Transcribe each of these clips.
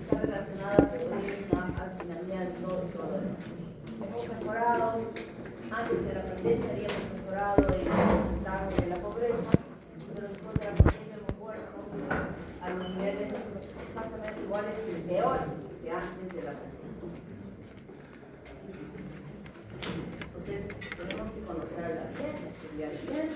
está relacionada a pobreza, hacinamiento y todo lo demás. Hemos mejorado, antes de la pandemia habíamos mejorado el porcentaje de la pobreza, pero después de la pandemia hemos vuelto a los niveles exactamente iguales y peores que antes de la pandemia. Entonces, tenemos que conocerla bien, estudiar bien.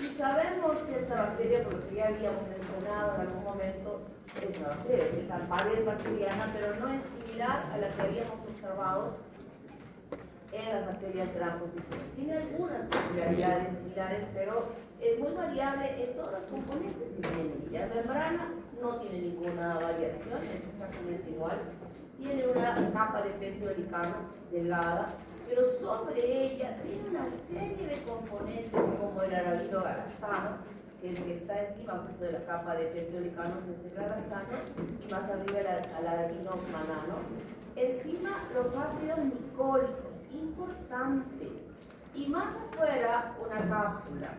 Y sabemos que esta bacteria, por lo que ya habíamos mencionado en algún momento, es una bacteria, es la pared bacteriana, pero no es similar a la que habíamos observado en las bacterias gram positivas. Tiene algunas peculiaridades similares, pero es muy variable en todos los componentes que tiene. Y la membrana no tiene ninguna variación, es exactamente igual. Tiene una capa de peptidoglicano delgada, pero sobre ella tiene una serie de componentes como el arabino galactano, que es el que está encima justo de la capa de peptidoglicano, es el galactano, y más arriba el arabino manano. Encima los ácidos micólicos, importantes, y más afuera una cápsula.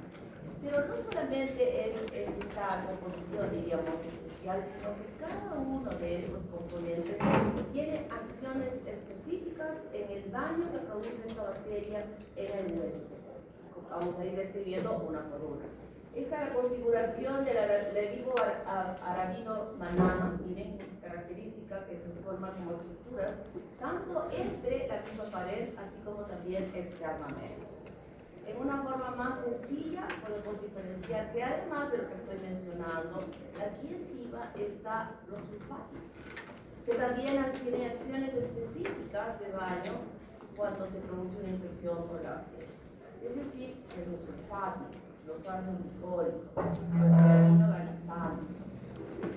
Pero no solamente es esta composición, diríamos, especial, sino que cada uno de estos componentes tiene acciones específicas en el daño que produce esta bacteria en el huésped. Vamos a ir describiendo una por una. Esta es la configuración del vivo arabino manano. Miren qué característica que se forma como estructuras, tanto entre la misma pared, así como también externamente. En una forma más sencilla podemos diferenciar que además de lo que estoy mencionando, aquí encima están los sulfáticos, que también tienen acciones específicas de daño cuando se produce una infección por la bacteria. Es decir, que los sulfáticos, los ácidos micólicos, los aminogalactanos,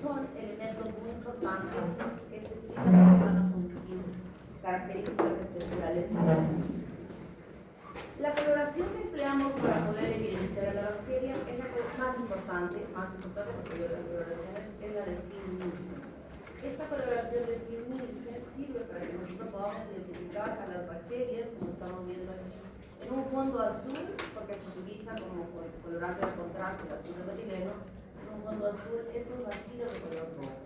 son elementos muy importantes que específicamente van a producir características especiales en la bacteria. La coloración que empleamos para poder evidenciar a la bacteria es la más importante porque la coloración es la de Zinn-Nielsen. Esta coloración de Zinn-Nielsen sirve para que nosotros podamos identificar a las bacterias, como estamos viendo aquí, en un fondo azul, porque se utiliza como colorante de contraste, el azul de berileno, en un fondo azul, estos vacíos de color rojo.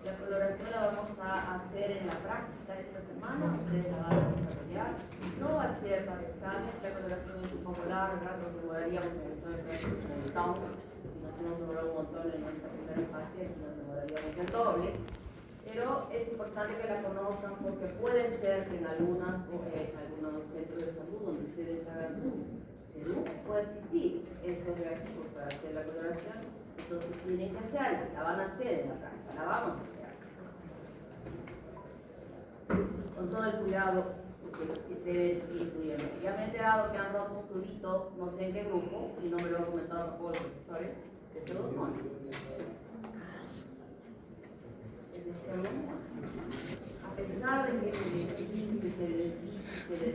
La coloración la vamos a hacer en la práctica esta semana, ustedes la van a desarrollar. No va a ser para examen, la coloración es un poco larga, nos demoraríamos en el examen práctico un montón, si nos demoró un montón en nuestra primera fase, aquí nos demoraríamos el doble. Pero es importante que la conozcan porque puede ser que en algunos centros de salud donde ustedes hagan su CEDU puede existir estos reactivos para hacer la coloración. Entonces tienen que hacerla, la van a hacer en la práctica, la vamos a hacer. Con todo el cuidado que deben incluirlo. Ya me he enterado que han roto un tubito, no sé en qué grupo, y no me lo han comentado tampoco los profesores, de pseudomonas. Es de pseudomonas. A pesar de que se les dice, se les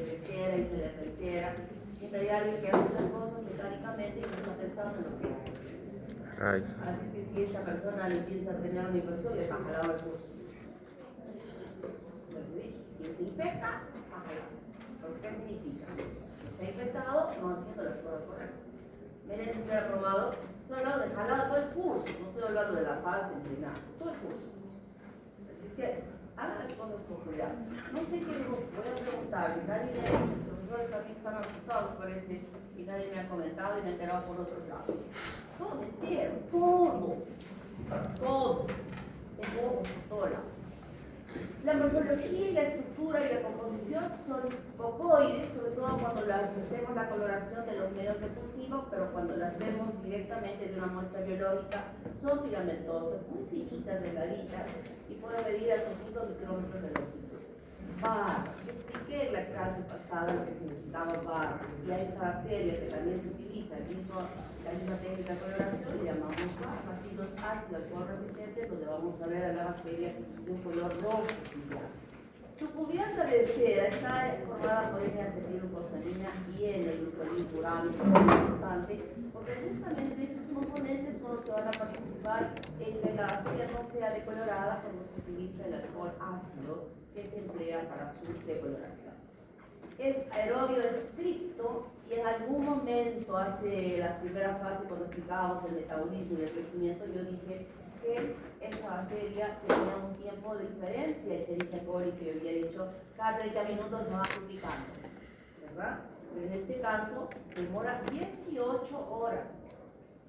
reitera y se les reitera, siempre hay alguien que hace las cosas mecánicamente y no está pensando en lo que hace. Así que si esta persona le empieza a tener una inversión, le está jalado el curso. Si se infecta, está jalado. ¿Qué significa? Que se ha infectado no haciendo las cosas correctas. Merece ser aprobado. Estoy hablando de jalado todo el curso, no estoy hablando de la fase ni nada, todo el curso. Así es que hagan las cosas con cuidado. No sé qué digo, voy a preguntar, nadie me ha dicho, los profesores también están asustados, parece, y nadie me ha comentado y me he enterado por otros lados. Todo entero, todo, en ojos, por todo lado. La morfología y la estructura y la composición son bocoides, sobre todo cuando las hacemos la coloración de los medios de cultivo, pero cuando las vemos directamente de una muestra biológica, son filamentosas, muy finitas, delgaditas, y pueden medir hasta 5 micrómetros de longitud. Barro. Expliqué en la clase pasada lo que significaba barro, y a esta bacteria que también se utiliza la misma técnica de coloración le llamamos barro, ácidos alcohol resistentes, donde vamos a ver a la bacteria de un color rojo brillante. Su cubierta de cera está formada por N-acetilglucosamina y N-glucolinfurámico, muy importante, porque justamente estos componentes son los que van a participar en que la bacteria no sea decolorada cuando se utiliza el alcohol ácido que se emplea para su decoloración. Es aerobio estricto y en algún momento, hace la primera fase, cuando explicábamos el metabolismo y el crecimiento, yo dije que esta bacteria tenía un tiempo diferente a Escherichia coli, que yo había dicho cada 30 minutos se va duplicando, ¿verdad? Pero en este caso demora 18 horas.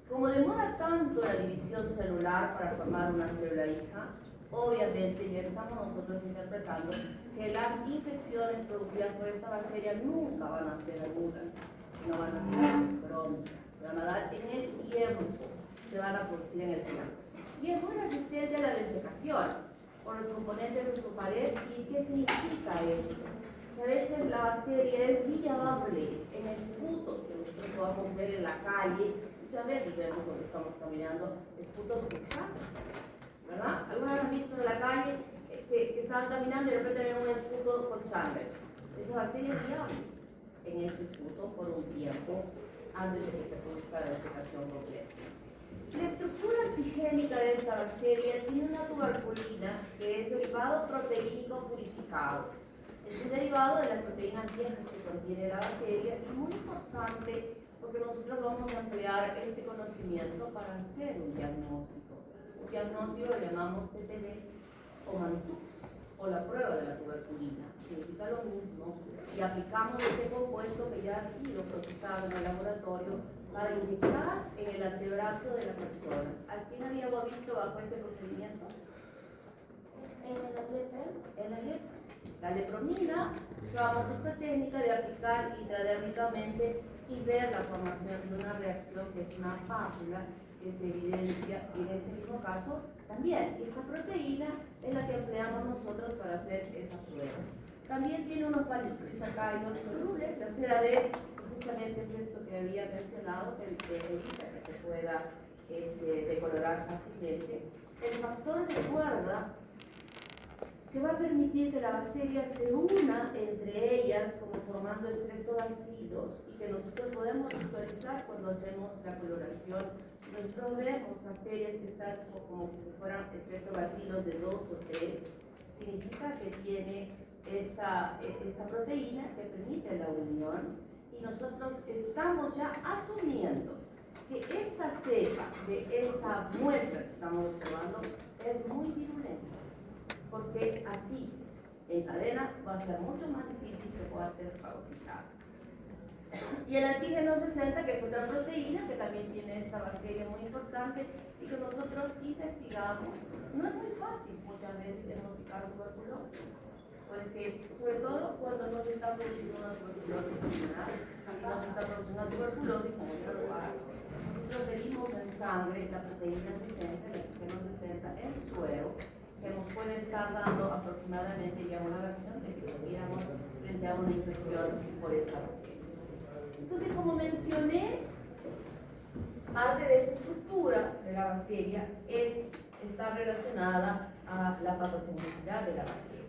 Como demora tanto la división celular para formar una célula hija, obviamente ya estamos nosotros interpretando que las infecciones producidas por esta bacteria nunca van a ser agudas, no van a ser crónicas, se van a dar en el tiempo, se van a producir en el tiempo. Y es muy resistente a la desecación por los componentes de su pared. ¿Y qué significa esto? Que a veces la bacteria es viable en esputos que nosotros podamos ver en la calle. Muchas veces vemos cuando estamos caminando esputos con sangre, ¿verdad? ¿Alguna vez han visto en la calle que estaban caminando y de repente ven un esputo con sangre? Esa bacteria es viable en ese esputo por un tiempo antes de que se produzca la desecación completa. La estructura antigénica de esta bacteria tiene una tuberculina que es derivado proteínico purificado. Es un derivado de las proteínas viejas que contiene la bacteria y muy importante porque nosotros vamos a emplear este conocimiento para hacer un diagnóstico. Un diagnóstico lo llamamos TPD o Mantux, o la prueba de la tuberculina. Significa lo mismo y aplicamos este compuesto que ya ha sido procesado en el laboratorio para inyectar en el antebrazo de la persona. ¿Alguien había visto bajo este procedimiento? En la letra. La lepromina, usamos esta técnica de aplicar intradérmicamente y ver la formación de una reacción que es una pápula que se evidencia, y en este mismo caso también esta proteína es la que empleamos nosotros para hacer esa prueba. También tiene unos polisacáridos solubles, la cera D justamente es esto que había mencionado, que evita que se pueda decolorar fácilmente. El factor de cuerda que va a permitir que la bacteria se una entre ellas como formando estreptobacilos y que nosotros podemos visualizar cuando hacemos la coloración. Nosotros vemos bacterias que están como si fueran estreptobacilos de 2 o 3, significa que tiene esta proteína que permite la unión y nosotros estamos ya asumiendo que esta cepa de esta muestra que estamos observando es muy virulenta, porque así en cadena va a ser mucho más difícil que pueda ser fagocitada. Y el antígeno 60, que es otra proteína que también tiene esta bacteria muy importante y que nosotros investigamos, no es muy fácil muchas veces diagnosticar tuberculosis, porque sobre todo cuando no se está produciendo una tuberculosis pulmonar, si no se está produciendo una tuberculosis en otro lugar, nosotros medimos en sangre la proteína 60, el antígeno 60 en suero, que nos puede estar dando aproximadamente ya una versión de que estuviéramos frente a una infección por esta bacteria. Entonces, como mencioné, parte de esa estructura de la bacteria está relacionada a la patogenicidad de la bacteria.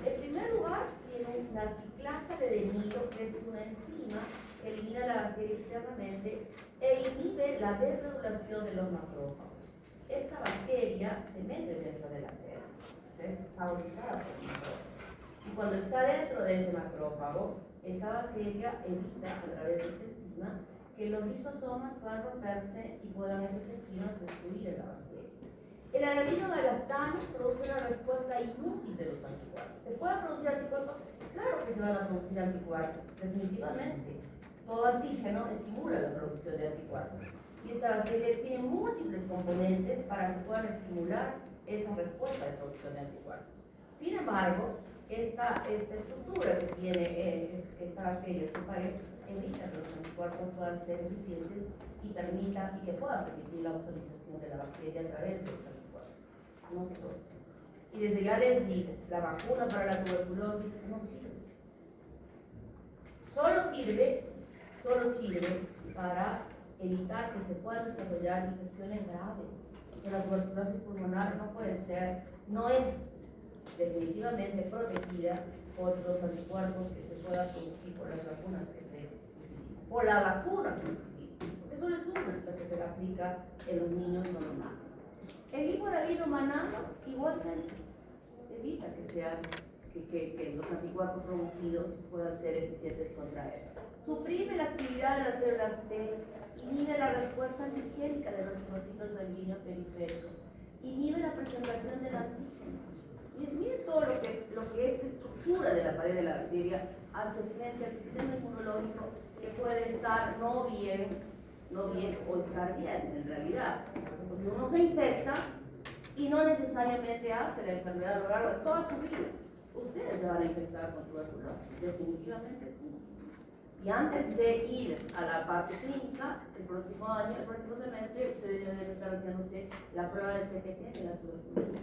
En primer lugar, tiene la ciclasa de denilo, que es una enzima que elimina la bacteria externamente e inhibe la desregulación de los macrófagos. Esta bacteria se mete dentro de la célula, es fagocitada por el macrófago. Y cuando está dentro de ese macrófago, esta bacteria evita a través de esta enzima que los lisosomas puedan romperse y puedan esas enzimas destruir a la bacteria. El adenovectano produce una respuesta inútil de los anticuerpos. ¿Se pueden producir anticuerpos? Claro que se van a producir anticuerpos, definitivamente. Todo antígeno estimula la producción de anticuerpos. Y esta bacteria tiene múltiples componentes para que puedan estimular esa respuesta de producción de anticuerpos. Sin embargo, esta estructura que tiene esta bacteria en su pared evita que los anticuerpos puedan ser eficientes y que puedan permitir la ausonización de la bacteria a través de los anticuerpos. No se produce. Y desde ya les digo, la vacuna para la tuberculosis no sirve. Solo sirve para evitar que se puedan desarrollar infecciones graves. Que la tuberculosis pulmonar no es definitivamente protegida por los anticuerpos que se puedan producir por las vacunas que se utilizan, por la vacuna que se utiliza, porque solo es una la que se aplica en los niños cuando nacen. El hiporavino manano igualmente evita que los anticuerpos producidos puedan ser eficientes contra él. Suprime la actividad de las células T, inhibe la respuesta antigénica de los linfocitos sanguíneos periféricos, inhibe la presentación del antígeno. Miren todo lo que esta estructura de la pared de la bacteria hace frente al sistema inmunológico, que puede estar no bien o estar bien en realidad. Porque uno se infecta y no necesariamente hace la enfermedad a lo largo de toda su vida. Ustedes se van a infectar con tuberculosis, definitivamente sí. Y antes de ir a la parte clínica, el próximo semestre, ustedes deben estar haciéndose la prueba del PPT de la tuberculosis.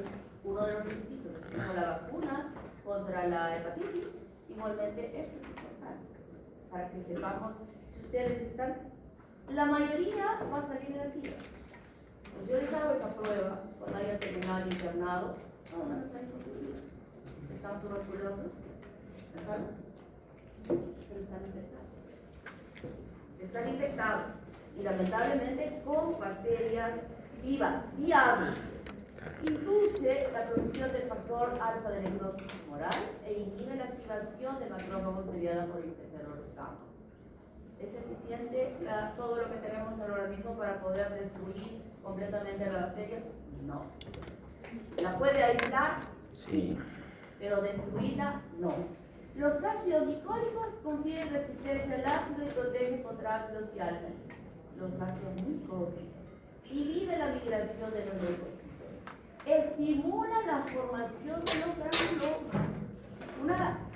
Es uno de los requisitos, como la vacuna contra la hepatitis. Igualmente, esto es importante, para que sepamos si ustedes están, la mayoría va a salir negativa. Pues yo les hago esa prueba cuando hayan terminado el internado, no van a salir positivos. Están tuberculosos, enfermos, pero están infectados. Están infectados y lamentablemente con bacterias vivas, viables. Induce la producción del factor alfa de necrosis tumoral e inhibe la activación de macrófagos mediada por el interferón gamma. ¿Es eficiente todo lo que tenemos en el organismo para poder destruir completamente la bacteria? No. ¿La puede aislar? Sí. Pero destruirla, no. Los ácidos glicólicos confieren resistencia al ácido y protegen contra ácidos y álcalis. Los ácidos micósicos inhiben la migración de los leucocitos. Estimula la formación de los granulomas.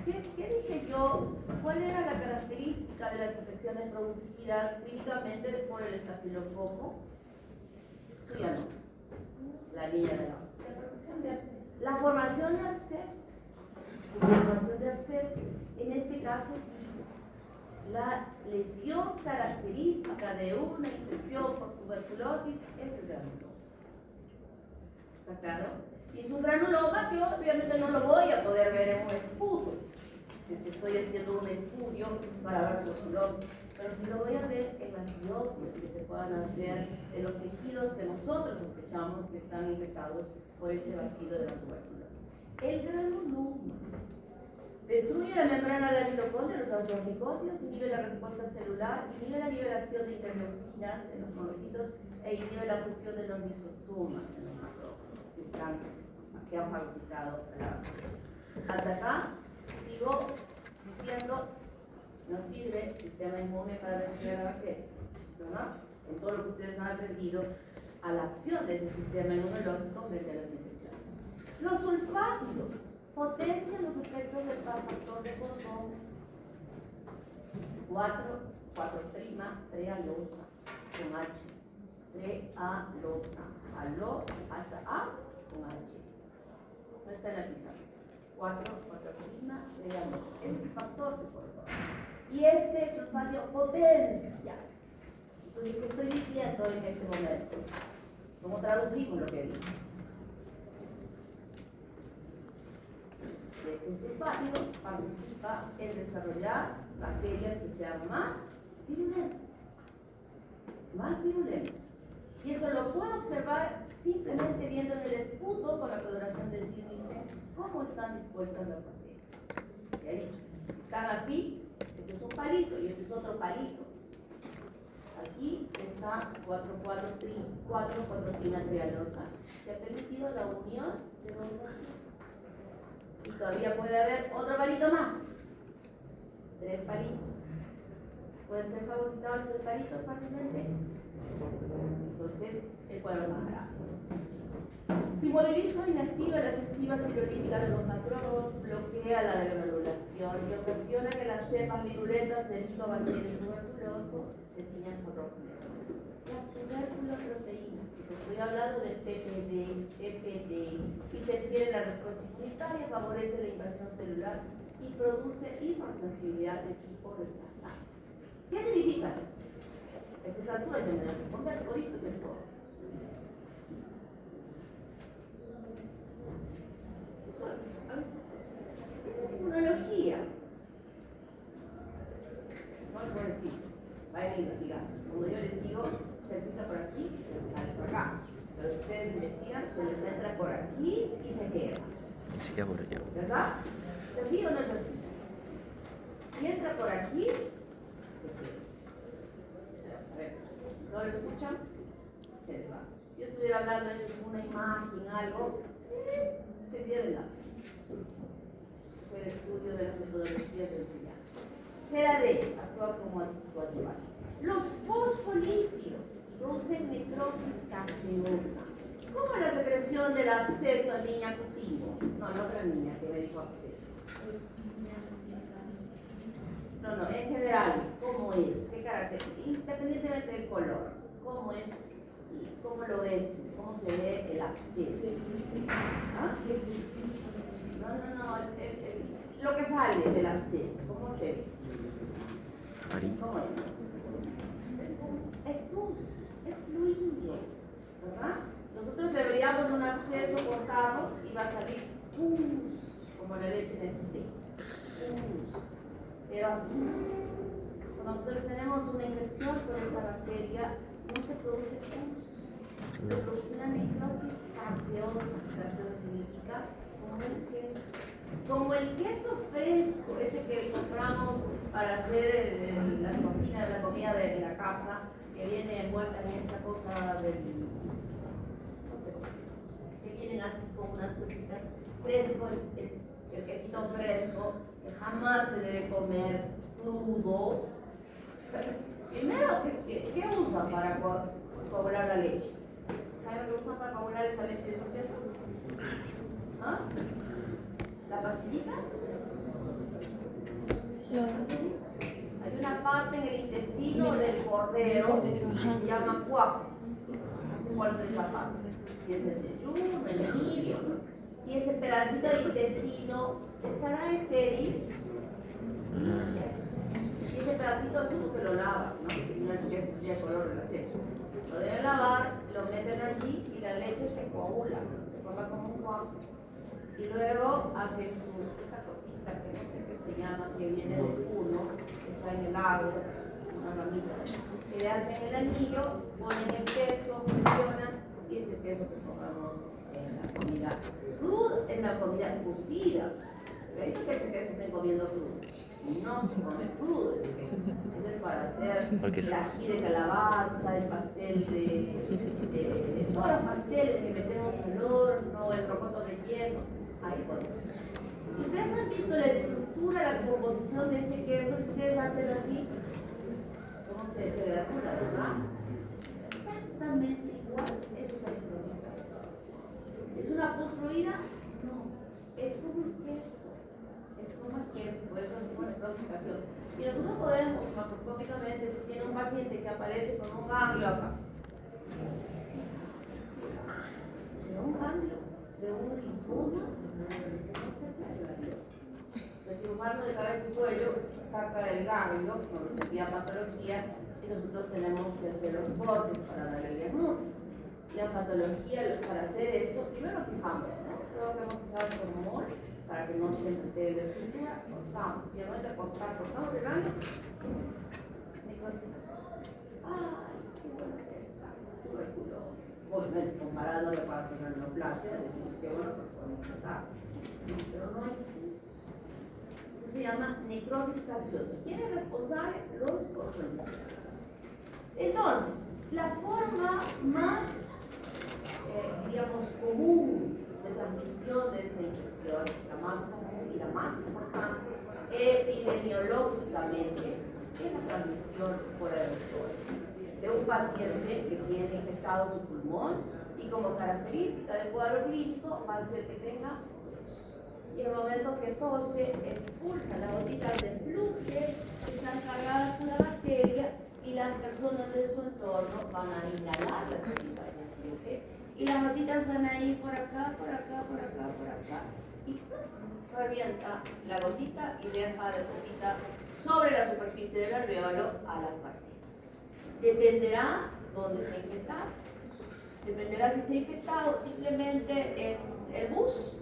¿Qué dije yo? ¿Cuál era la característica de las infecciones producidas clínicamente por el estafilococo? La niña de la formación de abscesos. La formación de abscesos. En este caso, la lesión característica de una infección por tuberculosis es el granuloma. ¿Está claro? Y es un granuloma que obviamente no lo voy a poder ver en un escudo. Es que estoy haciendo un estudio para ver tuberculosis, pero sí lo voy a ver en las biopsias que se puedan hacer de los tejidos que nosotros sospechamos que están infectados por este bacilo de la tuberculosis. El granuloma destruye la membrana de la mitocondria, los ácidos glicósidos, inhibe la respuesta celular, inhibe la liberación de interleucinas en los monocitos e inhibe la fusión de los lisosomas en los macrófagos que han fagocitado la bacteria. Hasta acá sigo diciendo, no sirve el sistema inmune para destruir la bacteria, ¿verdad? En todo lo que ustedes han aprendido a la acción de ese sistema inmunológico frente a las infecciones. Los sulfátidos potencian los efectos del factor de Cordón 4'-trealosa con H, trealosa, hasta A con H. No está en la pizarra. 4'-trealosa. Ese es el factor de Cordón. Y este sulfátido potencia. Entonces, ¿qué estoy diciendo en este momento? ¿Cómo traducimos lo que digo? Este sulfátido participa en desarrollar bacterias que sean más virulentas. Y eso lo puedo observar simplemente viendo en el escudo con la coloración del Zirnichsen cómo están dispuestas las bacterias. Ya he dicho, están así, este es un palito y este es otro palito. Aquí está 4'-trealosa, que ha permitido la unión de dos bacilos. Y todavía puede haber otro palito más. 3 palitos. ¿Pueden ser fagocitados los 3 palitos fácilmente? Entonces, el cuadro más grave. Inmoviliza o inactiva las enzimas cirolíticas de los macrófagos, bloquea la degranulación y ocasiona que las cepas virulentas del Mycobacterium tuberculoso se tiñan con rojo negro. Las tuberculoproteínas, estoy hablando del PPD, interfiere en la respuesta inmunitaria, favorece la invasión celular y produce hipersensibilidad de tipo retrasado. ¿Qué significa eso? A estas alturas yo me voy a responder toditos del todo. Eso es inmunología. No les voy a decir, vayan a investigar. Como yo les digo, se les entra por aquí y se les sale por acá. Pero si ustedes investigan, se les entra por aquí y se queda. ¿Verdad? ¿Es así o no es así? Si entra por aquí, se queda. A ver, si solo escuchan, se les va. Si yo estuviera hablando de una imagen, algo, sería de lado. Fue el estudio de las metodologías de enseñanza. CERAD actúa como coadyuvante. Los fosfolípidos producen necrosis gaseosa. ¿Cómo la secreción del absceso en niña Cutivo? No, en otra niña que me dijo absceso. No, en general, ¿cómo es? ¿Qué carácter? Independientemente del color, ¿cómo es? ¿Cómo lo ves? ¿Cómo se ve el absceso? ¿Ah? No, lo que sale del absceso, ¿cómo se ve? ¿Cómo es? Es pus, es fluido, ¿verdad? Nosotros deberíamos un absceso, cortarnos y va a salir pus, como la leche en este té. Pus. Pero cuando nosotros tenemos una infección con esta bacteria, no se produce pus, se produce una necrosis gaseosa. Gaseosa significa como el queso. Como el queso fresco, ese que compramos para hacer las cocinas, la comida de la casa, que viene envuelta en esta cosa del, no sé cómo se llama, que vienen así con unas cositas fresco, el quesito fresco, que jamás se debe comer crudo. Primero, ¿qué usan para coagular la leche? ¿Saben lo que usan para coagular esa leche de esos quesos? ¿Ah? ¿La pastillita? Hay una parte en el intestino del cordero que se llama cuajo. No sé cuál es esa parte. Y es el yeyuno, el lirio. Y ese pedacito de intestino estará estéril. Y ese pedacito es uno que lo lava, ¿no? Si no es el color de las heces. Lo deben lavar, lo meten allí y la leche se coagula, se forma como un cuajo. Y luego hacen esta cosita que no sé qué se llama, que viene del culo, que está en el lago, una ramita, que le hacen el anillo, ponen el queso, presionan, y ese queso que pongamos en la comida cruda, en la comida cocida. ¿Veis que ese queso estén comiendo crudo? No se come crudo ese queso. Ese es para hacer el ají de calabaza, el pastel de todos los pasteles que metemos al horno, el rocoto relleno. Ahí podemos. Y ustedes han visto la estructura, la composición de ese queso. Si ustedes hacen así, ¿cómo se granula, verdad? Exactamente igual. Esa es la intoxicación. ¿Es una pus fluida? No. Es como el queso. Es como el queso. Por eso decimos intoxicación. Y nosotros podemos, macroscópicamente, si tiene un paciente que aparece con un ganglio acá, será un ganglio de un linfoma. El cirujano de cabeza y cuello saca el ganglio, nos envía patología y nosotros tenemos que hacer los cortes para dar el diagnóstico. Y la patología, para hacer eso, primero nos fijamos, ¿no? Luego que hemos fijado el hormón para que no se entere la estructura, cortamos. Y al momento de cortamos el ganglio, necrosis gaseosa. ¡Ay, qué bueno que está! Tuberculosis. Obviamente, comparado a la reparación de la neoplasia, decimos que bueno, porque podemos tratar. Pero no hay pus. Eso se llama necrosis gaseosa. ¿Quién es responsable? Los fosfolípidos. Entonces, la forma más, diríamos, común de transmisión de esta infección, la más común y la más importante, epidemiológicamente, es la transmisión por aerosoles de un paciente que tiene infectado su pulmón y como característica del cuadro clínico va a ser que tenga tos. Y en el momento que tose, expulsa las gotitas de fluje que están cargadas con la bacteria y las personas de su entorno van a inhalar las gotitas de fluje y las gotitas van a ir por acá, por acá, por acá, por acá y revienta la gotita y deja deposita sobre la superficie del alveolo a las bacterias. Dependerá dónde se ha infectado. Dependerá si se ha infectado simplemente en el bus,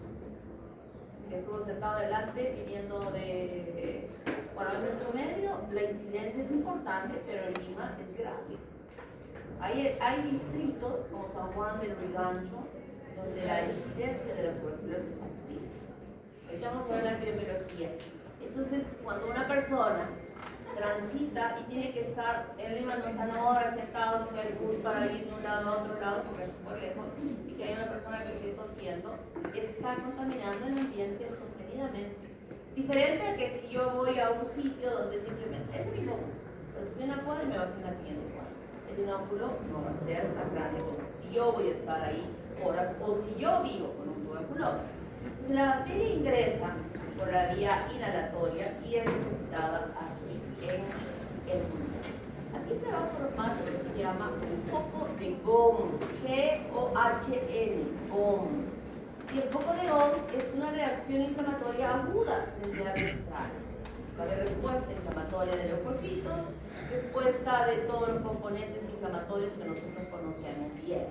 que estuvo sentado adelante viniendo de bueno, en nuestro medio la incidencia es importante, pero en Lima es grave. Hay distritos como San Juan del Lurigancho donde la incidencia de la tuberculosis es altísima. Ahorita vamos a ver la epidemiología. Entonces, cuando una persona transita y tiene que estar, en Lima no están horas sentados en el bus para ir de un lado a otro lado porque es súper lejos, y que hay una persona que esté tosiendo, está contaminando el ambiente sostenidamente. Diferente a que si yo voy a un sitio donde simplemente, ese mismo bus, pero subí una cuadra y me bajo en la siguiente cuadra. El inóculo no va a ser tan grande como si yo voy a estar ahí horas o si yo vivo con un tuberculosis. Entonces la bacteria ingresa por la vía inhalatoria y es depositada aquí en el pulmón. Aquí se va a formar lo que se llama un foco de Gom, G-O-H-N, Gom. Y el foco de Gom es una reacción inflamatoria aguda del nervio extraño. Va a haber respuesta inflamatoria de leucocitos, respuesta de todos los componentes inflamatorios que nosotros conocemos bien.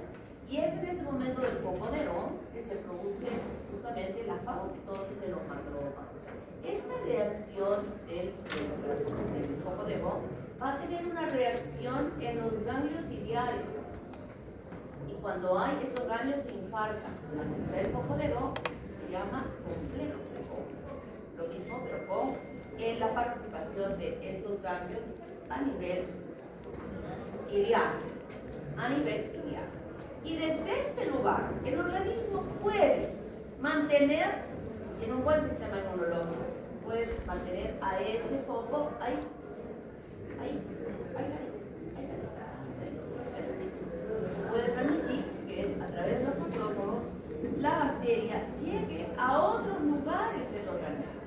Y es en ese momento del foco de Gom que se produce justamente la fagocitosis de los macrófagos. Esta reacción del foco de Gom va a tener una reacción en los ganglios ciliares. Y cuando hay estos ganglios se infartan. Así está el foco de Gom, se llama complejo de Gom. Lo mismo, pero con la participación de estos ganglios a nivel iliaco. Y desde este lugar, el organismo puede mantener, si tiene un buen sistema inmunológico, puede mantener a ese foco ahí. Puede permitir que es a través de los macrófagos la bacteria llegue a otros lugares del organismo.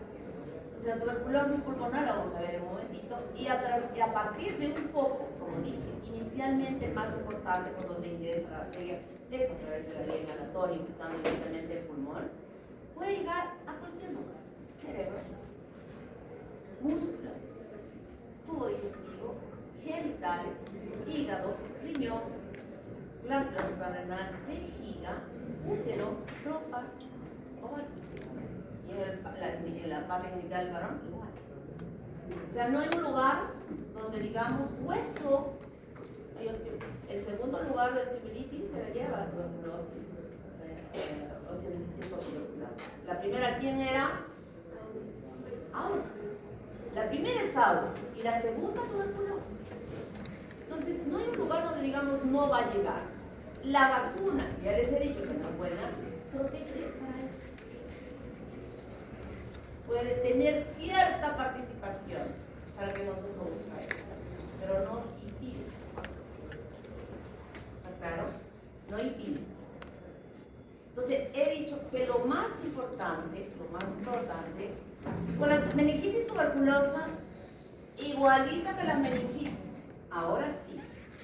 O sea, tuberculosis pulmonar la vamos a ver en un momentito, y a partir de un foco, como dije, inicialmente el más importante por donde ingresa la bacteria es a través de la vía inhalatoria, infectando inicialmente el pulmón, puede llegar a cualquier lugar: cerebro, músculos, tubo digestivo, genitales, hígado, riñón, glándula suprarrenal, vejiga, útero, trompas, ovario. Y en la parte genital del varón igual. O sea, no hay un lugar donde digamos hueso. El segundo lugar de osteomielitis se le lleva a la tuberculosis. Osteomielitis por tuberculosis. La primera, ¿quién era? Aurus. La primera es Aurus y la segunda tuberculosis. Entonces, no hay un lugar donde digamos no va a llegar. La vacuna, que ya les he dicho que no es buena, protege para esto. Puede tener cierta participación para que no se produzca esto, pero no impide. ¿Está claro? No impide. Entonces, he dicho que lo más importante, con la meningitis tuberculosa, igualita que las meningitis, ahora sí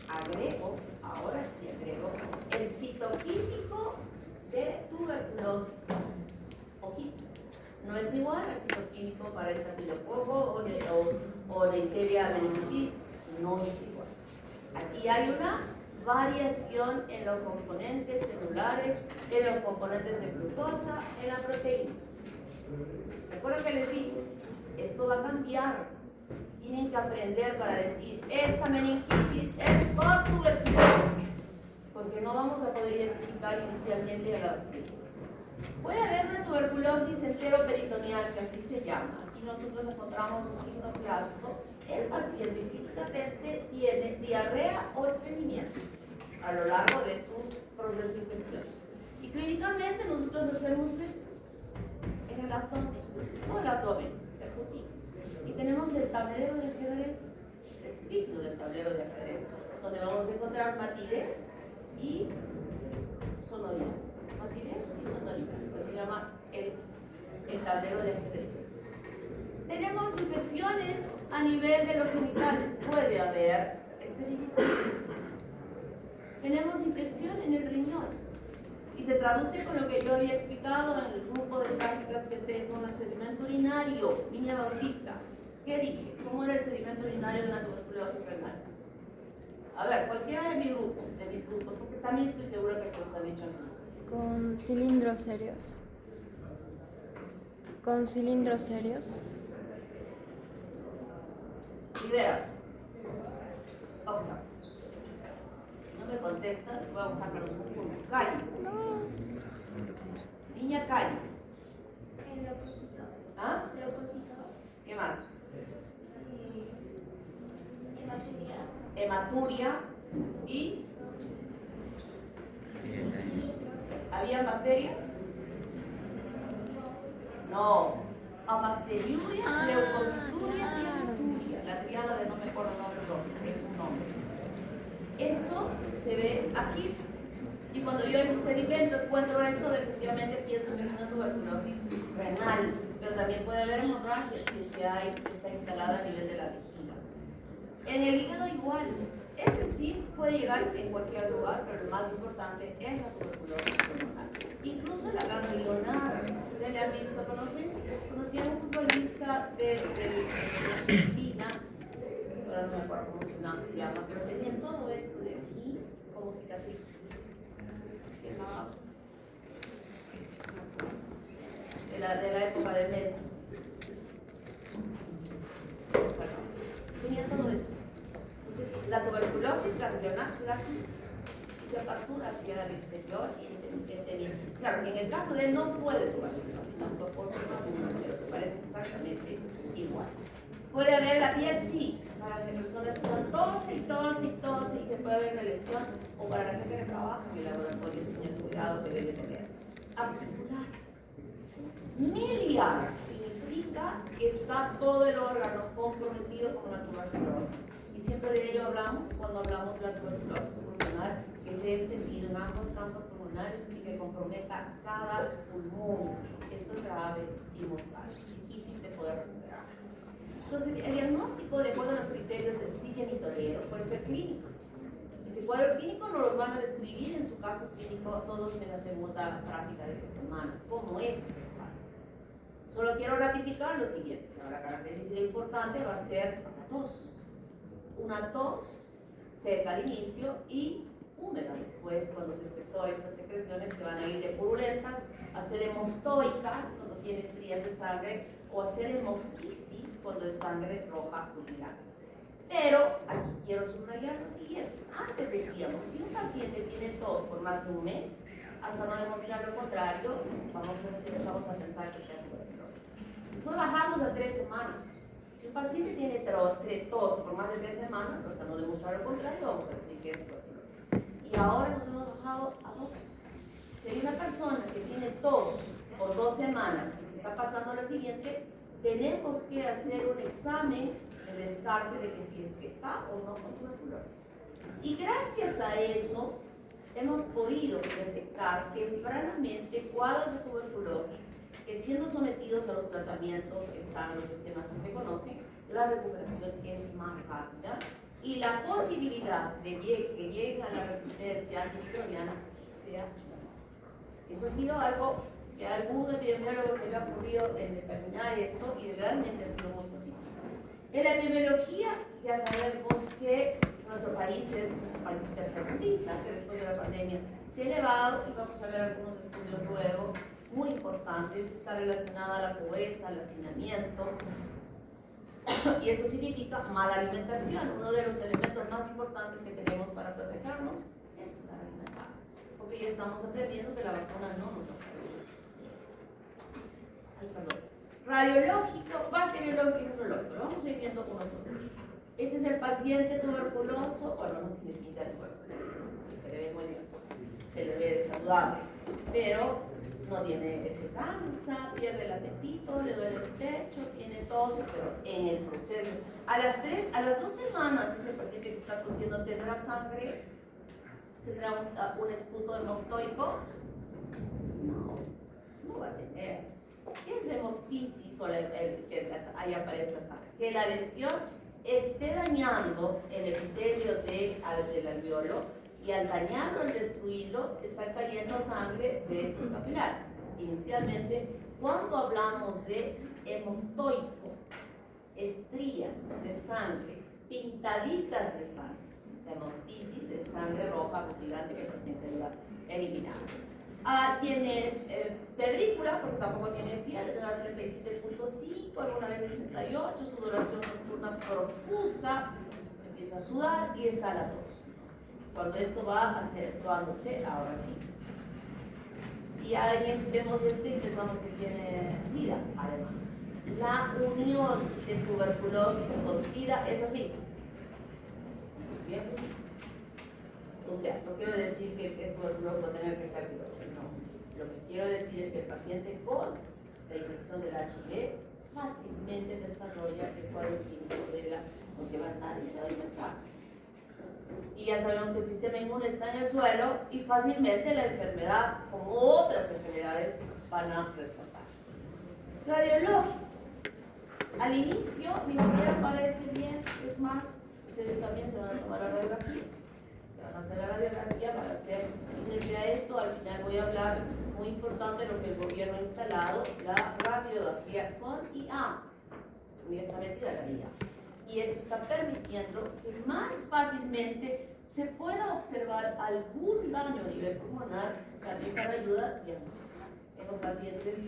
agrego el citoquímico de tuberculosis. Ojito. No es igual al citoquímico para estafilococo o Neisseria meningitis, no es igual. Aquí hay una variación en los componentes celulares, en los componentes de glucosa, en la proteína. ¿Recuerdan que les dije? Esto va a cambiar. Tienen que aprender para decir, esta meningitis es por tuberculosis, porque no vamos a poder identificar inicialmente a la bacteria. Puede haber una tuberculosis enteroperitoneal, que así se llama. Aquí nosotros encontramos un signo clásico. El paciente clínicamente tiene diarrea o estreñimiento a lo largo de su proceso infeccioso. Y clínicamente nosotros hacemos esto en el abdomen, todo el abdomen, percutimos. Y tenemos el tablero de ajedrez, el signo del tablero de ajedrez, donde vamos a encontrar matidez y sonoridad. Matidez y sonoridad, se llama el tablero de ajedrez. Tenemos infecciones a nivel de los genitales, puede haber esterilidad. Tenemos infección en el riñón y se traduce con lo que yo había explicado en el grupo de prácticas que tengo en el sedimento urinario, Niña Bautista. ¿Qué dije? ¿Cómo era el sedimento urinario de una tuberculosis renal? A ver, cualquiera de mis grupos, porque también estoy segura que se los ha dicho antes. Con cilindros serios. Con cilindros serios. Libera. Oxa. No me contesta, les voy a buscar menos un punto. Calle. Niña calle. Leucocitos. ¿Ah? Leucocitos. ¿Qué más? hematuria y ¿había bacterias? No, abacteriuria, leucocituria y hematuria. La triada de no me acuerdo el nombre, es un nombre. Eso se ve aquí. Y cuando yo ese sedimento encuentro eso, definitivamente pienso que es una tuberculosis renal, pero también puede haber hemorragia si es que está instalada a nivel de la vejiga. En el hígado igual, ese sí puede llegar en cualquier lugar, pero lo más importante es la tuberculosis pulmonar. Incluso la ganglionar, ¿ustedes la han visto? ¿Conocían un futbolista de Argentina? Ahora no me acuerdo cómo se llama, pero tenían todo esto de aquí como cicatrices. De la época de Messi. Bueno, tenía todo esto. Entonces, la tuberculosis ganglionar se da aquí, se apertura hacia el exterior y tenía. Claro, que en el caso de él no fue de tuberculosis, tampoco fue por pero se parece exactamente igual. Puede haber la piel, sí, para las personas que están tose y se puede ver una lesión, o para la gente que trabaja en el laboratorio sin el cuidado que debe tener. Articular. Miliar significa que está todo el órgano comprometido con la tuberculosis. Y siempre de ello hablamos cuando hablamos de la tuberculosis pulmonar, que se ha extendido en ambos campos pulmonares y que comprometa cada pulmón. Esto es grave y mortal, difícil de poder recuperarse. Entonces, el diagnóstico, de acuerdo a los criterios Stigen y Toledo, puede ser clínico. Ese cuadro clínico nos los van a describir en su caso clínico todos en la segunda práctica de esta semana. ¿Cómo es ese cuadro? Solo quiero ratificar lo siguiente. La característica importante va a ser la tos. Una tos seca al inicio y húmeda después cuando se espectora estas secreciones que van a ir de purulentas a ser hemoftoicas cuando tiene estrías de sangre o a ser hemoftisis cuando es sangre roja fulminante. Pero aquí quiero subrayar lo siguiente. Antes decíamos, si un paciente tiene tos por más de un mes, hasta no demostrar lo contrario, vamos a pensar que sea tuberculosis. Después bajamos a 3 semanas. Si un paciente tiene tos por más de 3 semanas, hasta no demostrar lo contrario, vamos a decir que es tuberculosis. Y ahora nos hemos bajado a 2. Si hay una persona que tiene tos por 2 semanas y se está pasando a la siguiente, tenemos que hacer un examen de descarte de que si es que está o no con tuberculosis. Y gracias a eso hemos podido detectar tempranamente cuadros de tuberculosis que, siendo sometidos a los tratamientos que están, los sistemas que se conocen, la recuperación es más rápida y la posibilidad de que lleguen a la resistencia antimicrobiana sea menor. Eso ha sido algo que a algún epidemiólogo se le ha ocurrido en determinar esto y realmente ha sido muy positivo. En la epidemiología ya sabemos que nuestro país es un país tercermundista, que después de la pandemia se ha elevado y vamos a ver algunos estudios luego muy importantes. Está relacionada a la pobreza, al hacinamiento, y eso significa mala alimentación. Uno de los elementos más importantes que tenemos para protegernos es estar alimentados, porque ya estamos aprendiendo que la vacuna no nos va a salvar. Ay, perdón. Radiológico, bacteriológico y inmunológico. Lo vamos a ir viendo uno por uno. Este es el paciente tuberculoso. Bueno, no tiene pinta de tuberculoso, se le ve muy bien, se le ve saludable, pero no tiene, se cansa, pierde el apetito, le duele el pecho, tiene tos, pero en el proceso, a las 2 semanas, ese paciente que está tosiendo tendrá sangre, tendrá un esputo hemoftoico. No va a tener. ¿Qué es hemoftisis o que ahí aparezca sangre? Que la lesión esté dañando el epitelio del alveolo y al dañarlo, al destruirlo, está cayendo sangre de estos capilares. Inicialmente, cuando hablamos de hemoftoico, estrías de sangre, pintaditas de sangre, hemoftisis de sangre roja mutilante que el paciente debe eliminar. Tiene febrícula, porque tampoco tiene fiebre, le da 37.5, alguna vez de 68, sudoración nocturna profusa, empieza a sudar y está la tos. Cuando esto va acentuándose, ahora sí. Y ahí vemos y pensamos que tiene SIDA, además. La unión de tuberculosis con SIDA es así. Bien. O sea, no quiero decir que esto no va a tener que ser quirúrgico, no. Lo que quiero decir es que el paciente con la infección del HIV fácilmente desarrolla el cuadro clínico de la, porque va a estar y se va a infectar. Y ya sabemos que el sistema inmune está en el suelo y fácilmente la enfermedad, como otras enfermedades, van a resaltar. Radiológico. Al inicio ni siquiera parece bien, es más, ustedes también se van a tomar la radiografía. Van a hacer la radiografía para hacer frente a esto. Al final voy a hablar muy importante de lo que el gobierno ha instalado, la radiografía con IA. Y está metida la IA. Y eso está permitiendo que más fácilmente se pueda observar algún daño a nivel pulmonar también para ayuda diagnóstica. Tengo pacientes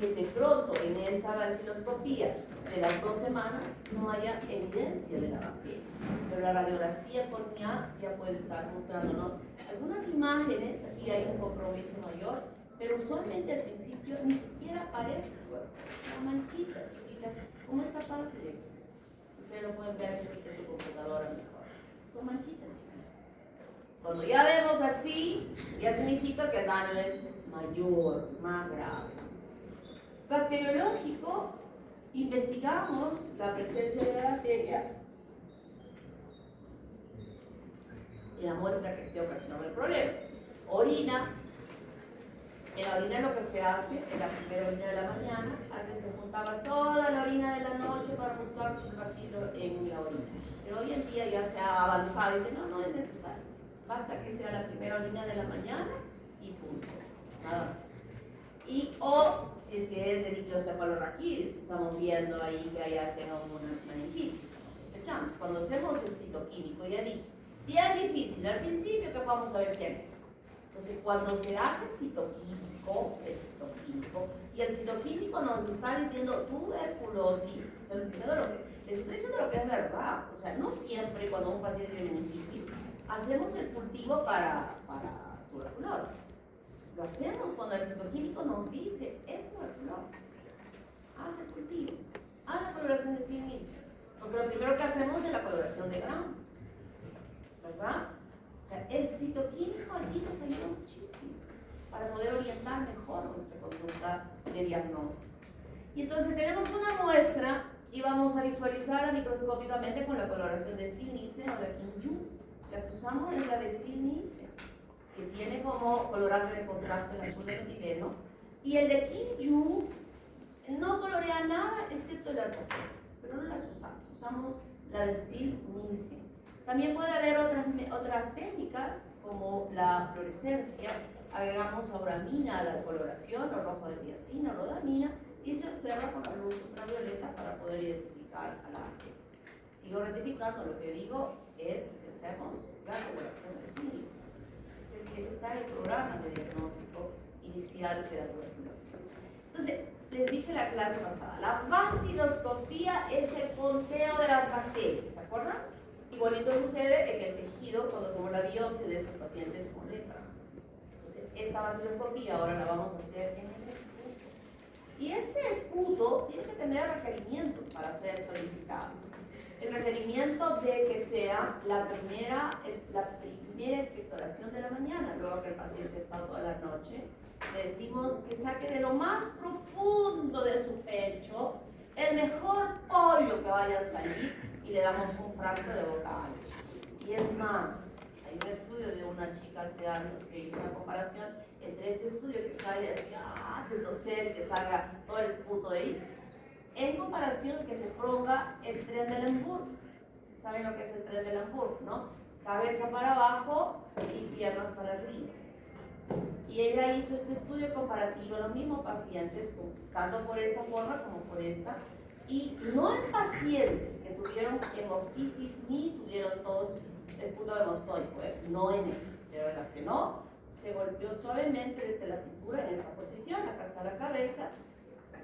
que de pronto en esa vaciloscopía de las 2 semanas no haya evidencia de la bacteria, pero la radiografía con IA ya puede estar mostrándonos algunas imágenes. Aquí hay un compromiso mayor, pero usualmente al principio ni siquiera aparece el cuerpo, una manchita chiquitas, como esta parte de aquí. Ustedes lo pueden ver en su computadora mejor. Son manchitas chiquitas. Cuando ya vemos así, ya significa que el daño es mayor, más grave. Bacteriológico, investigamos la presencia de la bacteria en la muestra que esté ocasionando el problema. Orina. En la orina lo que se hace, en la primera orina de la mañana, antes se juntaba toda la orina de la noche para buscar un vacío en la orina. Pero hoy en día ya se ha avanzado y dice, no es necesario. Basta que sea la primera orina de la mañana y punto. Nada más. Y o si es que es eritroencefalorraquídeos, estamos viendo ahí que allá tenga una meningitis, estamos sospechando. Cuando hacemos el citoquímico, ya dije, bien difícil al principio que vamos a ver quién es. Entonces, cuando se hace el citoquímico, y el citoquímico nos está diciendo tuberculosis, les estoy diciendo lo que es verdad. O sea, no siempre cuando un paciente tiene meningitis hacemos el cultivo para tuberculosis. Lo hacemos cuando el citoquímico nos dice, es tuberculosis. Haz el cultivo, haz la coloración de silicio, porque lo primero que hacemos es la coloración de Gram, ¿verdad? O sea, el citoquímico allí nos ayuda muchísimo para poder orientar mejor nuestra conducta de diagnóstico. Y entonces tenemos una muestra y vamos a visualizarla microscópicamente con la coloración de Sil-Nielsen o de Kim-Yu. La que usamos es la de Sil-Nielsen, que tiene como colorante de contraste el azul del metileno. Y el de Kim-Yu no colorea nada excepto las bacterias, pero no las usamos. Usamos la de Sil-Nielsen. También puede haber otras técnicas como la fluorescencia. Agregamos auramina a la coloración, o rojo de tiacina, o rodamina, y se observa con la luz ultravioleta para poder identificar a la bacteria. Sigo ratificando, lo que digo es que hacemos la coloración de Sil-Nielsen. Ese está el programa de diagnóstico inicial de la tuberculosis. Entonces, les dije la clase pasada, la vaciloscopía es el conteo de las bacterias, ¿se acuerdan? Igualito sucede en el tejido cuando hacemos la biopsia de estos pacientes con lepra. Entonces, esta vaciloscopía ahora la vamos a hacer en el esputo. Y este esputo tiene que tener requerimientos para ser solicitados. El requerimiento de que sea la primera expectoración de la mañana, luego que el paciente está toda la noche. Le decimos que saque de lo más profundo de su pecho el mejor pollo que vaya a salir y le damos un frasco de boca ancha. Y es más, hay un estudio de una chica hace años que hizo una comparación entre este estudio que sale así, de toser, que salga todo el esputo de ahí, en comparación a que se ponga el tren del Hamburgo. ¿Saben lo que es el tren del Hamburgo, no? Cabeza para abajo y piernas para arriba. Y ella hizo este estudio comparativo a los mismos pacientes, tanto por esta forma como por esta, y no en pacientes que tuvieron hemoptisis ni tuvieron tos esputo hemoptóico, no en ellas, pero en las que no, se golpeó suavemente desde la cintura en esta posición, acá está la cabeza,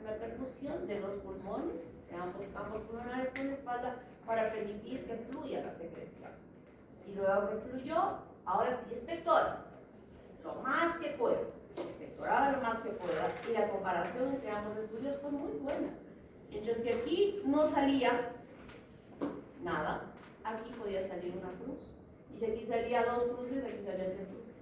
una percusión de los pulmones, de ambos campos pulmonares con la espalda, para permitir que fluya la secreción. Y luego que fluyó, ahora sí expectora, lo más que pueda, expectoraba lo más que pueda, y la comparación entre ambos estudios fue muy buena. Mientras que aquí no salía nada, aquí podía salir una cruz. Y si aquí salía 2 cruces, aquí salían 3 cruces.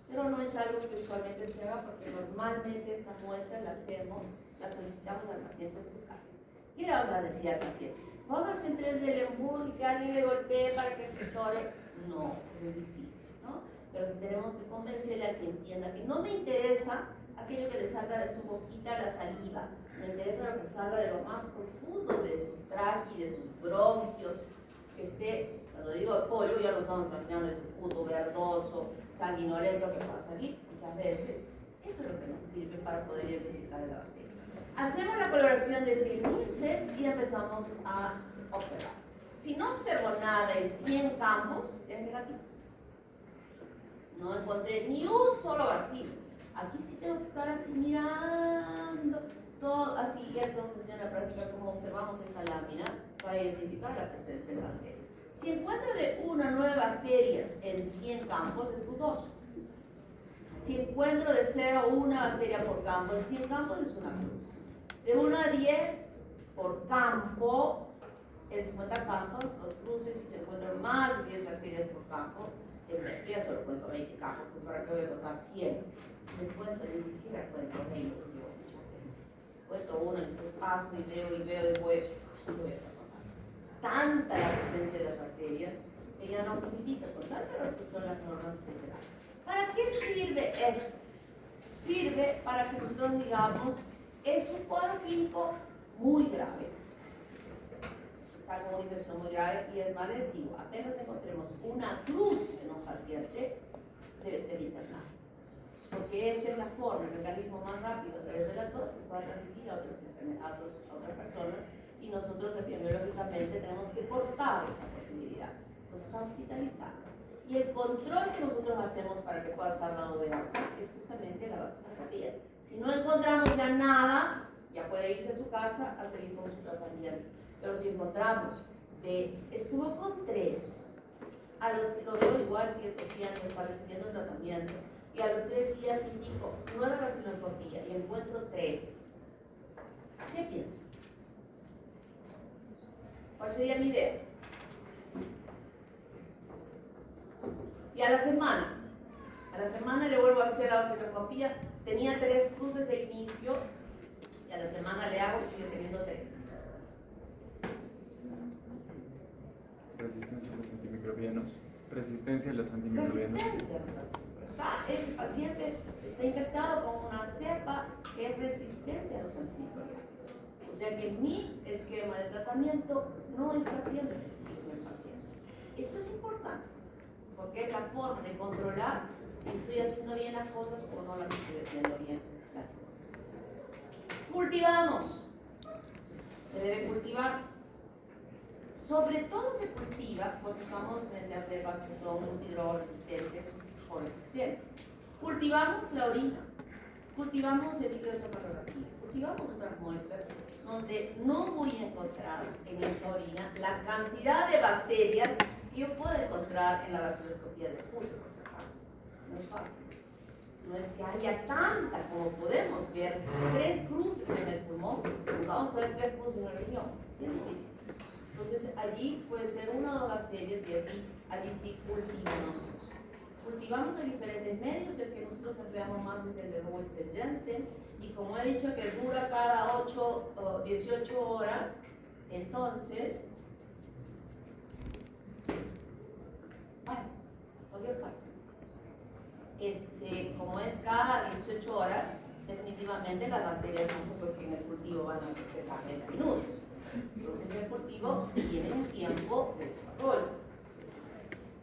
Pero no es algo que usualmente se haga porque normalmente esta muestra la solicitamos al paciente en su casa. ¿Qué le vamos a decir al paciente? Póngase en tren de Lemburg y que alguien le golpee para que escritore. No, pues es difícil, ¿no? Pero si tenemos que convencerle a que entienda que no me interesa aquello que le salga de su boquita, la saliva, me interesa lo que salga de lo más profundo de su tráquea, de sus bronquios, que esté, cuando digo de pollo, ya lo estamos imaginando, ese esputo verdoso, sanguinolento que va a salir muchas veces. Eso es lo que nos sirve para poder identificar la bacteria. Hacemos la coloración de Sill-Nielsen y empezamos a observar. Si no observo nada en 100 campos, es negativo. No encontré ni un solo vacío. Aquí sí tengo que estar así mirando, todo así, ya estamos haciendo en la práctica como observamos esta lámina para identificar la presencia de bacterias. Si encuentro de 1 a 9 bacterias en 100 campos, es dudoso. Si encuentro de 0 a 1 bacteria por campo en 100 campos, es una cruz. De 1 a 10 por campo, en 50 campos, 2 cruces. Si se encuentran más de 10 bacterias por campo, en bacterias solo cuento 20 campos, pues para que voy a contar 100. Les cuento, ni siquiera cuento 20, porque yo muchas veces cuento 1, después paso y veo y voy a contar. Es tanta la presencia de las bacterias que ya no nos invita a contar, pero que son las normas que se dan. ¿Para qué sirve esto? Sirve para que nosotros digamos, es un cuadro clínico muy grave. Está con una infección muy grave y es más, les digo, apenas encontremos una cruz en un paciente, debe ser internado. Porque esta es la forma, el mecanismo más rápido a través de la tos que pueda transmitir a otras personas y nosotros epidemiológicamente tenemos que cortar esa posibilidad. Entonces está hospitalizado. Y el control que nosotros hacemos para que pueda ser dado de alta es justamente la vacunografía. Si no encontramos ya nada, ya puede irse a su casa a seguir con su tratamiento. Pero si encontramos estuvo con 3, a los que lo veo igual sigue tosiendo, está recibiendo tratamiento, y a los 3 días indico nueva vacunografía y encuentro 3, ¿qué pienso? ¿Cuál sería mi idea? Y a la semana le vuelvo a hacer la vacunografía, tenía 3 cruces de inicio, y a la semana le hago y sigue teniendo 3. Resistencia a los antimicrobianos. Resistencia a los antimicrobianos. Ese paciente está infectado con una cepa que es resistente a los antimicrobianos. O sea que mi esquema de tratamiento no está siendo efectivo en el paciente. Esto es importante porque es la forma de controlar si estoy haciendo bien las cosas o no las estoy haciendo bien las cosas. Cultivamos. Se debe cultivar. Sobre todo se cultiva porque estamos frente a cepas que son multidrogresistentes o resistentes. Cultivamos la orina, cultivamos el líquido de cefalorraquídeo, cultivamos otras muestras donde no voy a encontrar en esa orina la cantidad de bacterias que yo puedo encontrar en la vaciloscopía de esputo, por si acaso. No es fácil. No es que haya tanta como podemos ver, 3 cruces en el pulmón, vamos a ver 3 cruces en la región. Es difícil. Entonces allí puede ser 1 o 2 bacterias y así, allí sí cultivamos. Cultivamos en diferentes medios, el que nosotros empleamos más es el de Wester Janssen y como he dicho que dura cada 8 o 18 horas, entonces como es cada 18 horas, definitivamente las bacterias pues, que en el cultivo van a crecer cada 30 minutos. Entonces el cultivo tiene un tiempo de desarrollo.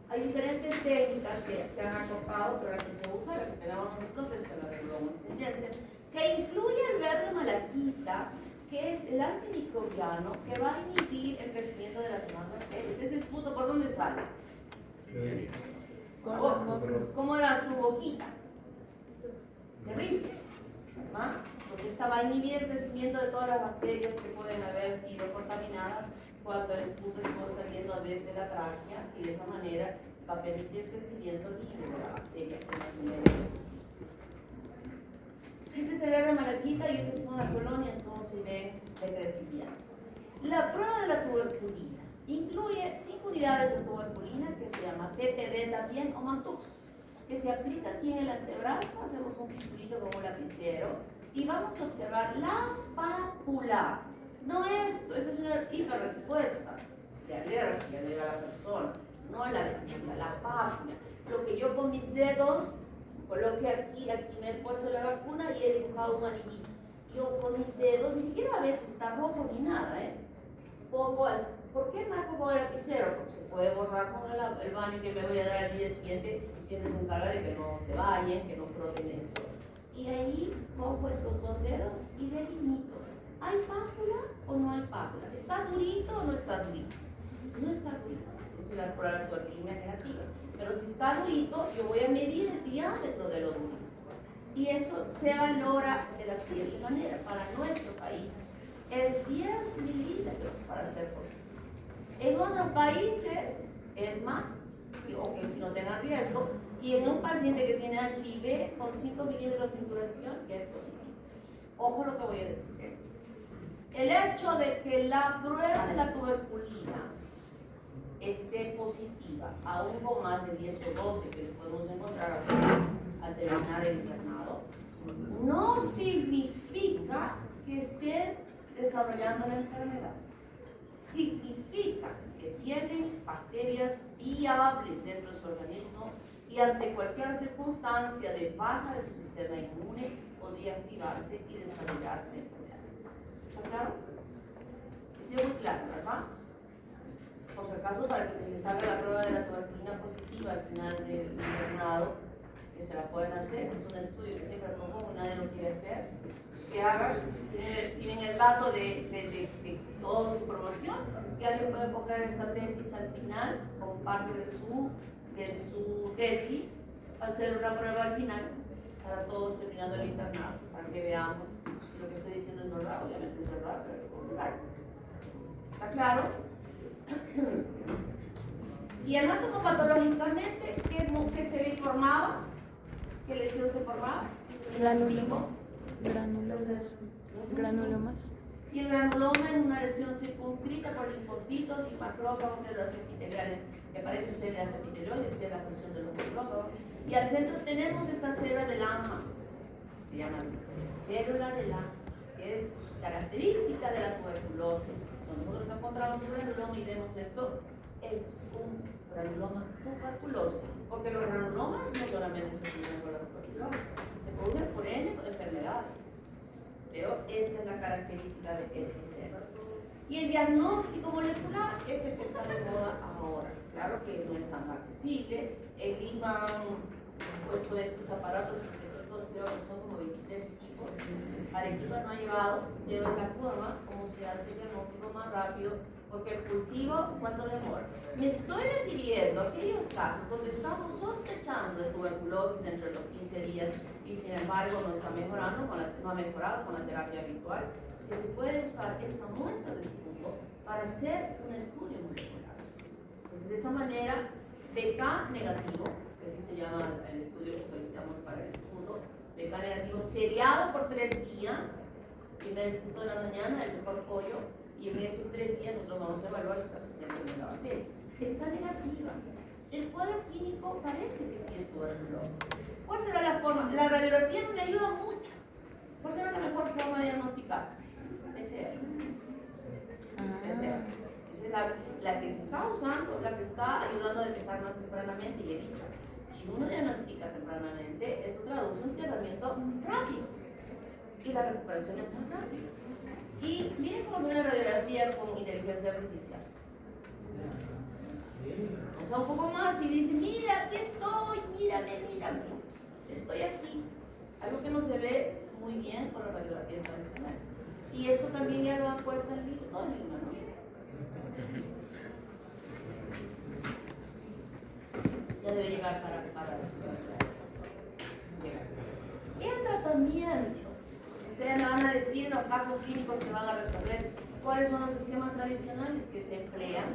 Hay diferentes técnicas que se han acopado, pero la que se usa, la que tenemos nosotros es la de Wester Janssen, que incluye el verde malaquita, que es el antimicrobiano que va a inhibir el crecimiento de las demás bacterias. Ese esputo, ¿por dónde sale? Por la boca. ¿Cómo era su boquita? Terrible. ¿Ah? Pues esta va a inhibir el crecimiento de todas las bacterias que pueden haber sido contaminadas cuando el esputo estuvo saliendo desde la tráquea y de esa manera va a permitir el crecimiento libre de la bacteria que nace en el esputo. Este es el verde malaquita y estas son las colonias, como se ven, de crecimiento. La prueba de la tuberculina. Incluye 5 unidades de tuberculina que se llama PPD también o Mantux, que se aplica aquí en el antebrazo, hacemos un circulito con un lapicero y vamos a observar la pápula. No esto, esta es una hiperrespuesta de arriba a la persona, no la vesícula, la pápula. Lo que yo con mis dedos coloque aquí me he puesto la vacuna y he dibujado un anillito. Yo con mis dedos, ni siquiera a veces está rojo ni nada, ¿por qué marco con el lapicero? Porque se puede borrar con el baño que me voy a dar al día siguiente, siempre se encarga de que no se vayan, que no froten esto. Y ahí cojo estos 2 dedos y delimito. ¿Hay pápula o no hay pápula? ¿Está durito o no está durito? No está durito, entonces la tuberculina negativa. Pero si está durito, yo voy a medir el diámetro de lo durito. Y eso se valora de la siguiente manera. Para nuestro país es 10 milímetros para ser positivo. En otros países es más, o que si no tengan riesgo, y en un paciente que tiene HIV con 5 milímetros de induración ya es positivo. Ojo lo que voy a decir. El hecho de que la prueba de la tuberculina esté positiva, aún con más de 10 o 12 que podemos encontrar al terminar el internado, no significa que estén desarrollando la enfermedad. Significa que tienen bacterias viables dentro de su organismo y ante cualquier circunstancia de baja de su sistema inmune podría activarse y desarrollar la enfermedad. ¿Está claro? Ha sido muy claro, ¿verdad? Por si acaso, para que les salga la prueba de la tuberculina positiva al final del internado, que se la pueden hacer, este es un estudio que siempre propongo, nadie lo quiere hacer, que hagan, tienen el dato de toda su promoción, y alguien puede coger esta tesis al final, como parte de su tesis, hacer una prueba al final, para todos terminando el internado, para que veamos si lo que estoy diciendo es verdad, obviamente es verdad, pero es popular. ¿Está claro? Y anatomopatológicamente, ¿qué se formaba? ¿Qué lesión se formaba? Granulomas. Y el granuloma es una lesión circunscrita por linfocitos y macrófagos, células epiteliales, que parecen células epitelioides, que es la función de los macrófagos. Y al centro tenemos esta célula de Langhans, se llama así, célula de Langhans, que es característica de la tuberculosis. Cuando nosotros encontramos un granuloma y vemos esto, es un granuloma tuberculoso, porque los granulomas no solamente se producen por la tuberculosis, se producen por enfermedades, pero esta es la característica de esta célula. Y el diagnóstico molecular es el que está de moda ahora. Claro que no es tan accesible. En Lima han puesto estos aparatos, creo que son como 23 equipos. Arequipa no ha llegado, pero es la forma como se hace el diagnóstico más rápido, porque el cultivo, ¿cuánto demora? Me estoy refiriendo a aquellos casos donde estamos sospechando de tuberculosis dentro de los 15 días y sin embargo no está mejorando, no ha mejorado con la terapia habitual, que se puede usar esta muestra de esputo para hacer un estudio molecular. Entonces, de esa manera, BK negativo, que así se llama el estudio que solicitamos para el esputo, BK negativo seriado por 3 días, primer esputo de la mañana, el mejor pollo, y en esos 3 días nosotros vamos a evaluar si está presente en la bacteria. Está negativa. El cuadro clínico parece que sí es tuberculosis. ¿Cuál será la forma? La radiografía no me ayuda mucho. ¿Cuál será la mejor forma de diagnosticar? PCR. PCR. Esa es la que se está usando, la que está ayudando a detectar más tempranamente. Y he dicho, si uno diagnostica tempranamente, eso traduce un tratamiento rápido. Y la recuperación es muy rápida. Y miren cómo se ve la radiografía con inteligencia artificial. O sea, un poco más y dice, mira, aquí estoy, mírame, estoy aquí. Algo que no se ve muy bien con las radiografías tradicionales. Y esto también ya lo han puesto en Lima, todo en Lima, ¿no? Ya debe llegar para los ciudades. El tratamiento. Ustedes me van a decir en los casos clínicos que van a resolver cuáles son los esquemas tradicionales que se emplean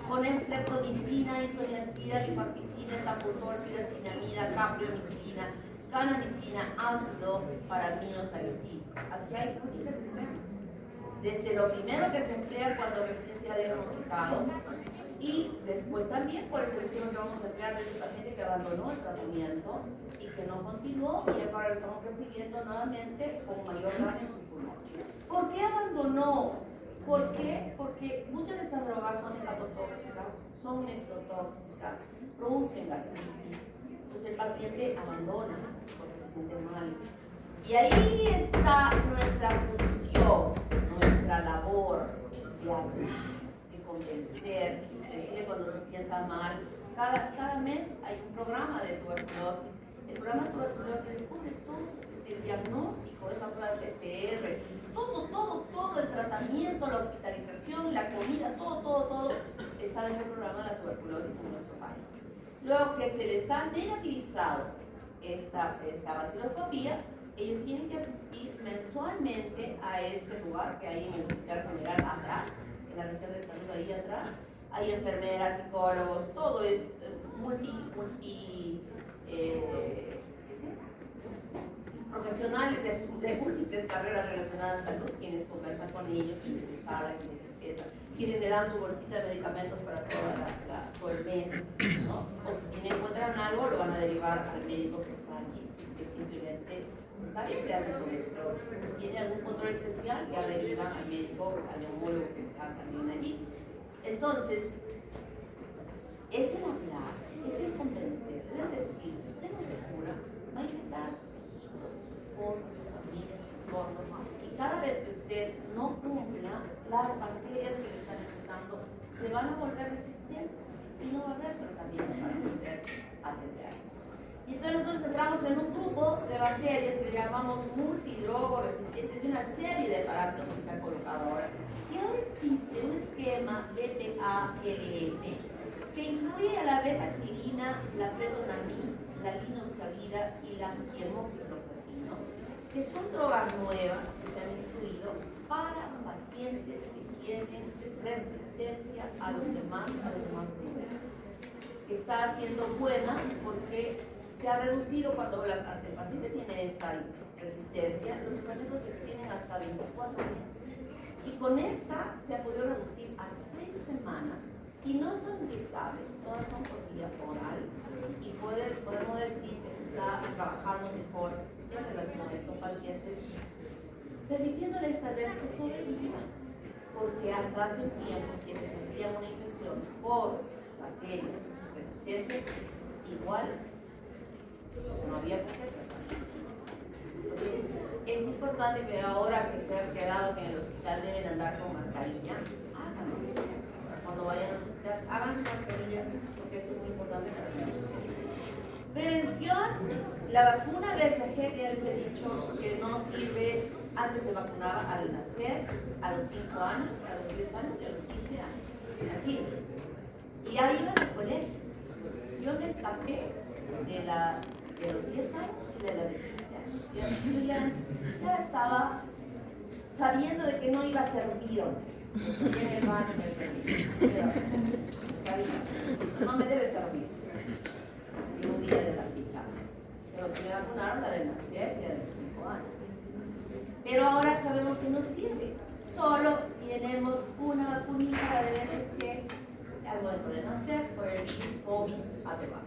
con streptomicina, isoniazida, rifampicina, etapultor, piracinamida, capriomicina, canamicina, ácido, paramino, salicil. Aquí hay múltiples esquemas. desde lo primero que se emplea cuando recién se ha diagnosticado y después también por eso es que vamos a emplear de ese paciente que abandonó el tratamiento y que no continuó y ahora lo estamos recibiendo nuevamente con mayor daño en su pulmón. ¿Por qué abandonó? ¿Por qué? Porque muchas de estas drogas son hepatotóxicas, son nefrotóxicas, producen gastritis. Entonces el paciente abandona porque se siente mal. Y ahí está nuestra función, nuestra labor de hablar, de convencer, decirle cuando se sienta mal. Cada mes hay un programa de tuberculosis. El programa de tuberculosis descubre todo, el diagnóstico, esa prueba de PCR, todo el tratamiento, la hospitalización, la comida, todo está dentro del programa de la tuberculosis en nuestro país. Luego que se les ha negativizado esta vaciloscopía, ellos tienen que asistir mensualmente a este lugar que hay en el Hospital General atrás, en la región de salud ahí atrás. Hay enfermeras, psicólogos, todo es profesionales de múltiples carreras relacionadas a salud, quienes conversan con ellos, quienes les hablan, quienes le dan su bolsita de medicamentos para todo el mes, ¿no? O si encuentran algo, lo van a derivar al médico que está allí, si es que simplemente si está bien, le hacen con eso, pero si tiene algún control especial, ya derivan al médico, al neumólogo que está también allí. Entonces, es el hablar, es el convencer, es decir, si usted no se cura, va a infectar a sus hijitos, a su esposa, a su familia, a su entorno, y cada vez que usted no cumpla, las bacterias que le están infectando se van a volver resistentes y no va a haber tratamiento para poder atenderlas. Y entonces nosotros entramos en un grupo de bacterias que le llamamos multidrogo resistentes y una serie de parámetros que se han colocado ahora. Y ahora existe un esquema BPA-LM que incluye a la beta-actilina, la predonamina, la linosavida y la moxifloxacino, que son drogas nuevas que se han incluido para pacientes que tienen resistencia a los demás niveles. Está siendo buena porque se ha reducido cuando el paciente tiene esta resistencia, los tratamientos se extienden hasta 24 meses. Y con esta se ha podido reducir a 6 semanas y no son inyectables, todas son por vía oral y podemos decir que se está trabajando mejor en relación a estos pacientes, permitiéndoles tal vez que sobrevivan, porque hasta hace un tiempo quienes hacían una infección por bacterias resistentes, igual no había por qué tratar. Entonces, es importante que ahora que se han quedado que en el hospital deben andar con mascarilla, háganlo. Cuando vayan al hospital, hagan su mascarilla, porque esto es muy importante para la prevención. Prevención, la vacuna BCG, que ya les he dicho que no sirve, antes se vacunaba al nacer, a los 5 años, a los 10 años y a los 15 años, aquí. Y ahí iban al colegio. Yo me escapé de los 10 años y de la de 15 años. Yo ya estaba sabiendo de que no iba a servir. Estoy en el baño sabía, no me debe servir. Y un día de las pichadas. Pero se me vacunaron la de nacer y la de los 5 años. Pero ahora sabemos que no sirve. Solo tenemos una vacunita, la de BCG, al momento de nacer, por el virus Ovis además.